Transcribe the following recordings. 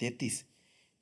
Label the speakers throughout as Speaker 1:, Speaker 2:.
Speaker 1: 33,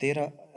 Speaker 1: 13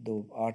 Speaker 1: 2 8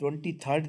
Speaker 1: 23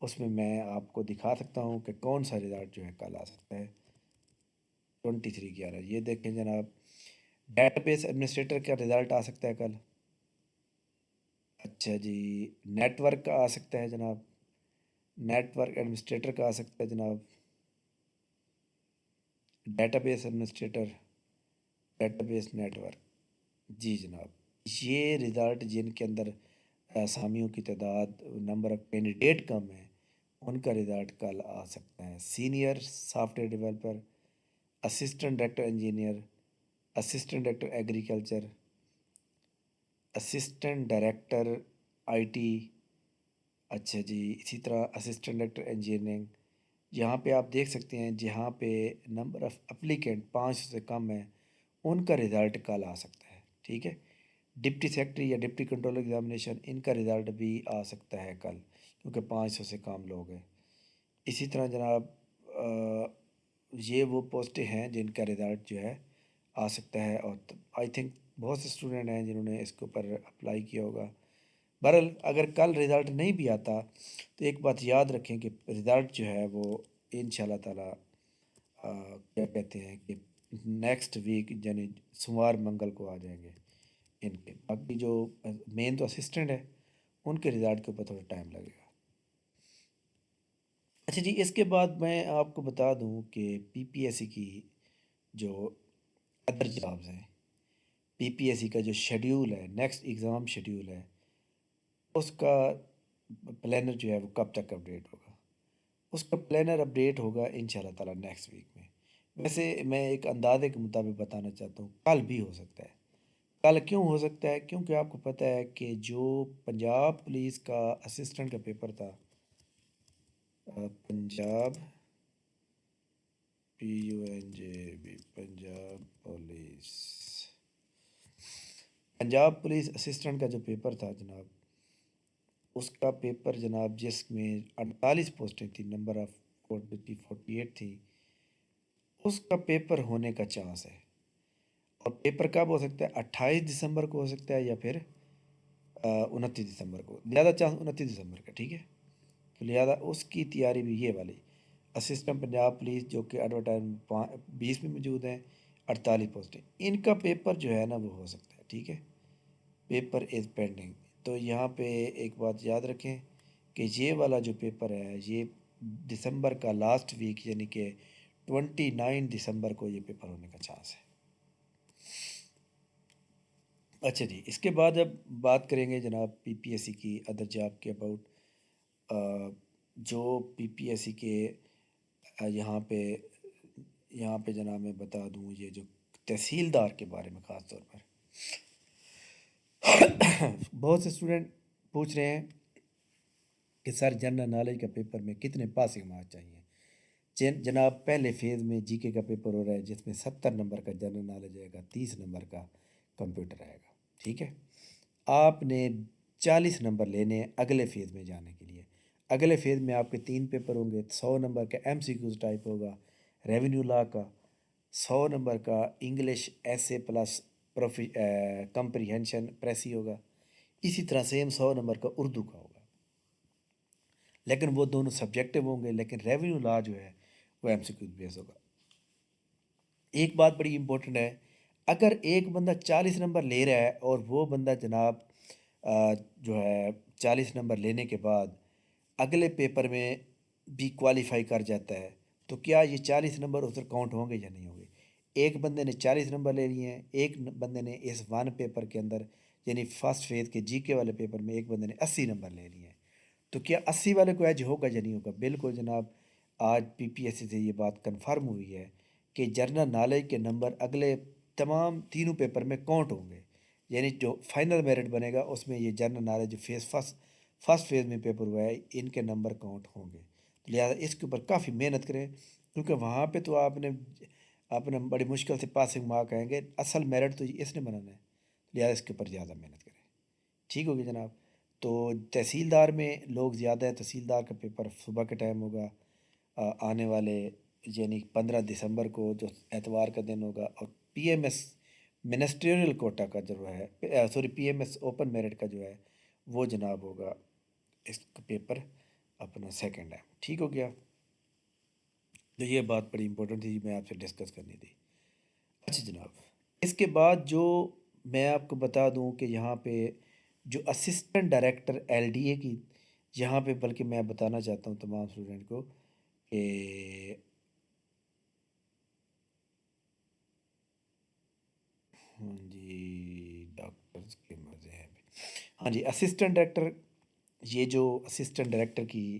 Speaker 1: اس میں آپ کو دکھا سکتا ہوں کہ کون سا رزلٹ جو ہے کل آ سکتا ہے 23/11۔ یہ دیکھیں جناب، ڈیٹا بیس ایڈمنسٹریٹر کا رزلٹ آ سکتا ہے کل۔ اچھا جی، نیٹ ورک کا آ سکتا ہے جناب، نیٹ ورک ایڈمنسٹریٹر کا آ سکتا ہے جناب، database administrator, database network. جی جناب، یہ رزلٹ جن کے اندر اسامیوں کی تعداد، نمبر آف کینڈیڈیٹ کم ہے، ان کا رزلٹ کل آ سکتا ہے۔ Senior soft where developer, assistant director engineer, assistant director agriculture, assistant director I T, اچھا جی، اسی طرح اسسٹنٹ ڈائریکٹر انجینئرنگ۔ یہاں پہ آپ دیکھ سکتے ہیں جہاں پہ نمبر آف اپلیکینٹ 500 سے کم ہے، ان کا رزلٹ کل آ سکتا ہے، ٹھیک ہے۔ ڈپٹی سیکٹری یا ڈپٹی کنٹرول ایگزامینیشن، ان کا رزلٹ بھی آ سکتا ہے کل، کیونکہ 500 سے کم لوگ ہیں۔ اسی طرح جناب یہ وہ پوسٹیں ہیں جن کا رزلٹ جو ہے آ سکتا ہے، اور آئی تھنک بہت سے اسٹوڈنٹ ہیں جنہوں نے اس کے اوپر اپلائی کیا ہوگا۔ بہرحال اگر کل رزلٹ نہیں بھی آتا تو ایک بات یاد رکھیں کہ رزلٹ جو ہے وہ ان شاء اللہ تعالیٰ کیا کہتے ہیں کہ نیکسٹ ویک یعنی سوموار منگل کو آ جائیں گے ان کے۔ باقی جو مین تو اسسٹنٹ ہے، ان کے رزلٹ کے اوپر تھوڑا ٹائم لگے گا۔ اچھا جی، اس کے بعد میں آپ کو بتا دوں کہ پی پی ایس سی کی جو ادر جابز ہیں، پی پی ایس سی کا جو شیڈیول ہے، نیکسٹ ایگزام شیڈیول ہے، اس کا پلانر جو ہے وہ کب تک اپڈیٹ ہوگا؟ اس کا پلانر اپڈیٹ ہوگا ان شاء اللہ تعالیٰ نیکسٹ ویک میں۔ ویسے میں ایک اندازے کے مطابق بتانا چاہتا ہوں، کل بھی ہو سکتا ہے۔ کل کیوں ہو سکتا ہے؟ کیونکہ آپ کو پتہ ہے کہ جو پنجاب پولیس کا اسسٹنٹ کا پیپر تھا، Punjab PUNJAB، Punjab police assistant کا جو پیپر تھا جناب، اس کا پیپر جناب جس میں 48 پوسٹیں تھیں، نمبر آف 48 تھی، اس کا پیپر ہونے کا چانس ہے۔ اور پیپر کب ہو سکتا ہے؟ 28 دسمبر کو ہو سکتا ہے، یا پھر 29 دسمبر کو، زیادہ چانس 29 دسمبر کا، ٹھیک ہے۔ تو لہٰذا اس کی تیاری بھی یہ والی اسسٹنٹ پنجاب پولیس جو کہ ایڈورٹائزمنٹ 20 میں موجود ہیں، 48 پوسٹیں، ان کا پیپر جو ہے نا وہ ہو سکتا ہے، ٹھیک ہے۔ Paper is pending. تو یہاں پہ ایک بات یاد رکھیں کہ یہ والا جو پیپر ہے یہ دسمبر کا لاسٹ ویک یعنی کہ 29 دسمبر کو یہ پیپر ہونے کا چانس ہے۔ اچھا جی، اس کے بعد اب بات کریں گے جناب پی پی ایس سی کی ادر جاب کے اباؤٹ، جو پی پی ایس سی کے یہاں پہ جناب میں بتا دوں، یہ جو تحصیلدار کے بارے میں خاص طور پر بہت سے اسٹوڈنٹ پوچھ رہے ہیں کہ سر جنرل نالج کا پیپر میں کتنے پاسنگ مارکس چاہیے؟ جناب پہلے فیز میں جی کے کا پیپر ہو رہا ہے جس میں 70 نمبر کا جنرل نالج آئے گا، 30 نمبر کا کمپیوٹر آئے گا، ٹھیک ہے۔ آپ نے 40 نمبر لینے ہیں اگلے فیز میں جانے کے لیے۔ اگلے فیز میں آپ کے 3 پیپر ہوں گے، 100 نمبر کا ایم سی کیوز ٹائپ ہوگا ریونیو لا کا، 100 نمبر کا English S A plus comprehension precis ہوگا، اسی طرح سیم 100 نمبر کا اردو کا ہوگا، لیکن وہ دونوں سبجیکٹیو ہوں گے، لیکن ریونیو لا جو ہے وہ ایم سی کیوز بیس ہوگا۔ ایک بات بڑی امپورٹنٹ ہے، اگر ایک بندہ 40 نمبر لے رہا ہے اور وہ بندہ جناب جو ہے 40 نمبر لینے کے بعد اگلے پیپر میں بھی کوالیفائی کر جاتا ہے، تو کیا یہ 40 نمبر ادھر کاؤنٹ ہوں گے یا نہیں ہوں گے؟ ایک بندے نے 40 نمبر لے لیے ہیں، ایک بندے نے اس ون پیپر کے اندر یعنی فرسٹ فیز کے جی کے والے پیپر میں ایک بندے نے 80 نمبر لے لیے ہیں، تو کیا 80 والے کو ایج ہوگا یا نہیں ہوگا؟ بالکل جناب، آج پی پی ایس سی سے یہ بات کنفرم ہوئی ہے کہ جنرل نالج کے نمبر اگلے تمام تینوں پیپر میں کاؤنٹ ہوں گے، یعنی جو فائنل میرٹ بنے گا اس میں یہ جنرل نالج جو فرسٹ فیز میں پیپر ہوا ہے ان کے نمبر کاؤنٹ ہوں گے۔ تو لہٰذا اس کے اوپر کافی محنت کریں، کیونکہ وہاں پہ تو آپ نے بڑی مشکل سے پاسنگ مارک آئیں گے، اصل میرٹ تو اس نے بنانا ہے، لہٰذا اس کے اوپر زیادہ محنت کریں، ٹھیک ہوگی جناب۔ تو تحصیلدار میں لوگ زیادہ ہیں، تحصیلدار کا پیپر صبح کے ٹائم ہوگا آنے والے یعنی 15 دسمبر کو جو اتوار کا دن ہوگا، اور P M S ministerial quota کا جو ہے P M S open merit کا جو ہے وہ جناب ہوگا اس کا پیپر اپنا سیکنڈ ایم، ٹھیک ہو گیا؟ تو یہ بات بڑی امپورٹنٹ تھی، میں آپ سے ڈسکس کرنی تھی۔ اچھا جناب، اس کے بعد جو میں آپ کو بتا دوں کہ یہاں پہ جو assistant director L D A کی، یہاں پہ بلکہ میں بتانا چاہتا ہوں تمام اسٹوڈنٹ کو کہ جی ڈاکٹرز کے مزے ہیں، ہاں جی اسسٹنٹ ڈائریکٹر، یہ جو اسسٹنٹ ڈائریکٹر کی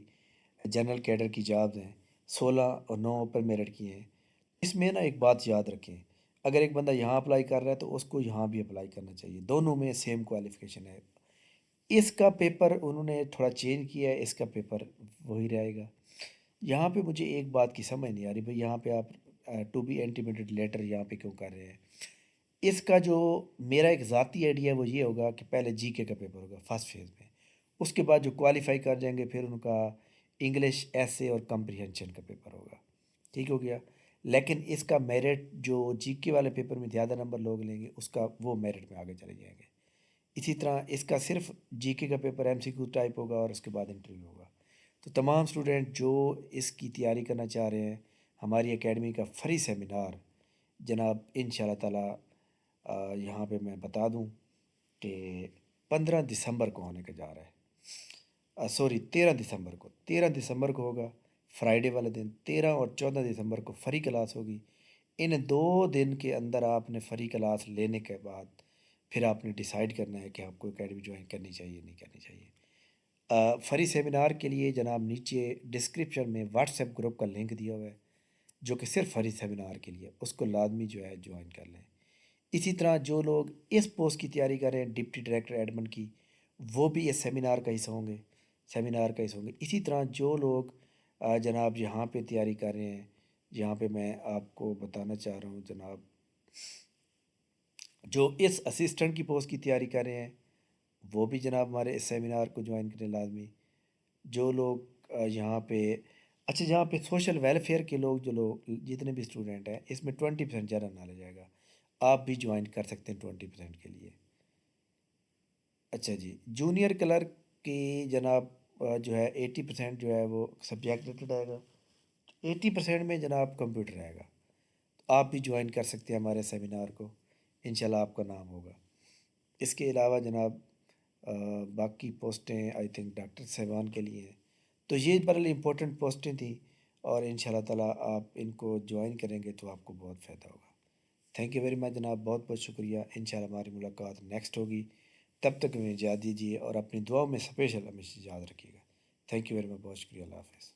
Speaker 1: جنرل کیڈر کی جابز ہیں 16 اور 9 اوپر میرٹ کی ہیں۔ اس میں نا ایک بات یاد رکھیں، اگر ایک بندہ یہاں اپلائی کر رہا ہے تو اس کو یہاں بھی اپلائی کرنا چاہیے، دونوں میں سیم کوالیفیکیشن ہے۔ اس کا پیپر انہوں نے تھوڑا چینج کیا ہے، اس کا پیپر وہی رہے گا۔ یہاں پہ مجھے ایک بات کی سمجھ نہیں آ رہی بھائی، یہاں پہ آپ ٹو بی انٹیمیٹڈ لیٹر یہاں پہ کیوں کر رہے ہیں؟ اس کا جو میرا ایک ذاتی آئیڈیا وہ یہ ہوگا کہ پہلے جی کے کا پیپر ہوگا فرسٹ فیز میں، اس کے بعد جو کوالیفائی کر جائیں گے پھر ان کا انگلش ایسے اور کمپریہنشن کا پیپر ہوگا، ٹھیک ہو گیا؟ لیکن اس کا میرٹ جو جی کے والے پیپر میں زیادہ نمبر لوگ لیں گے، اس کا وہ میرٹ میں آگے چلے جائیں گے۔ اسی طرح اس کا صرف جی کے کا پیپر ایم سی کیو ٹائپ ہوگا اور اس کے بعد انٹرویو ہوگا۔ تو تمام اسٹوڈنٹ جو اس کی تیاری کرنا چاہ رہے ہیں، ہماری اکیڈمی کا فری سیمینار جناب ان شاء اللہ تعالیٰ یہاں پہ میں بتا دوں کہ 15 دسمبر کو ہونے کا جا رہا ہے، سوری 13 دسمبر کو، 13 دسمبر کو ہوگا فرائیڈے والے دن، 13 اور 14 دسمبر کو فری کلاس ہوگی۔ ان 2 دن کے اندر آپ نے فری کلاس لینے کے بعد پھر آپ نے ڈیسائیڈ کرنا ہے کہ آپ کو اکیڈمی جوائن کرنی چاہیے نہیں کرنی چاہیے۔ فری سیمینار کے لیے جناب نیچے ڈسکرپشن میں واٹس ایپ گروپ کا لنک دیا ہوا ہے، جو کہ صرف فری سیمینار کے لیے، اس کو لازمی جو ہے جوائن کر لیں۔ اسی طرح جو لوگ اس پوسٹ کی تیاری کر رہے ہیں ڈپٹی ڈائریکٹر ایڈمن کی، وہ بھی اس سیمینار کا حصہ ہوں گے، سیمینار کا حصہ ہوں گے۔ اسی طرح جو لوگ جناب یہاں پہ تیاری کر رہے ہیں، یہاں پہ میں آپ کو بتانا چاہ رہا ہوں جناب، جو اس اسسٹنٹ کی پوسٹ کی تیاری کر رہے ہیں وہ بھی جناب ہمارے اس سیمینار کو جوائن کریں لازمی۔ جو لوگ یہاں پہ اچھا، یہاں پہ سوشل ویلفیئر کے لوگ، جو لوگ جتنے بھی اسٹوڈنٹ ہیں، اس میں 20% جنرل نالج آئے گا، آپ بھی جوائن کر سکتے ہیں 20% کے لیے۔ اچھا جی، جونیئر کلرک کی جناب جو ہے 80% جو ہے وہ سبجیکٹ ریلیٹڈ آئے گا، 80% میں جناب کمپیوٹر رہے گا۔ آپ بھی جوائن کر سکتے ہیں ہمارے سیمینار کو، انشاءاللہ آپ کا نام ہوگا۔ اس کے علاوہ جناب باقی پوسٹیں آئی تھنک ڈاکٹر صاحبان کے لیے ہیں۔ تو یہ بڑی امپورٹنٹ پوسٹیں تھیں، اور ان شاء اللہ تعالیٰ آپ ان کو جوائن کریں گے تو آپ کو بہت فائدہ ہوگا۔ تھینک یو ویری مچ جناب، بہت بہت شکریہ۔ انشاءاللہ ہماری ملاقات نیکسٹ ہوگی، تب تک ہمیں اجازت دیجیے اور اپنی دعاؤں میں اسپیشل ہمیشہ یاد رکھیے گا۔ تھینک یو ویری مچ، بہت شکریہ، اللہ حافظ۔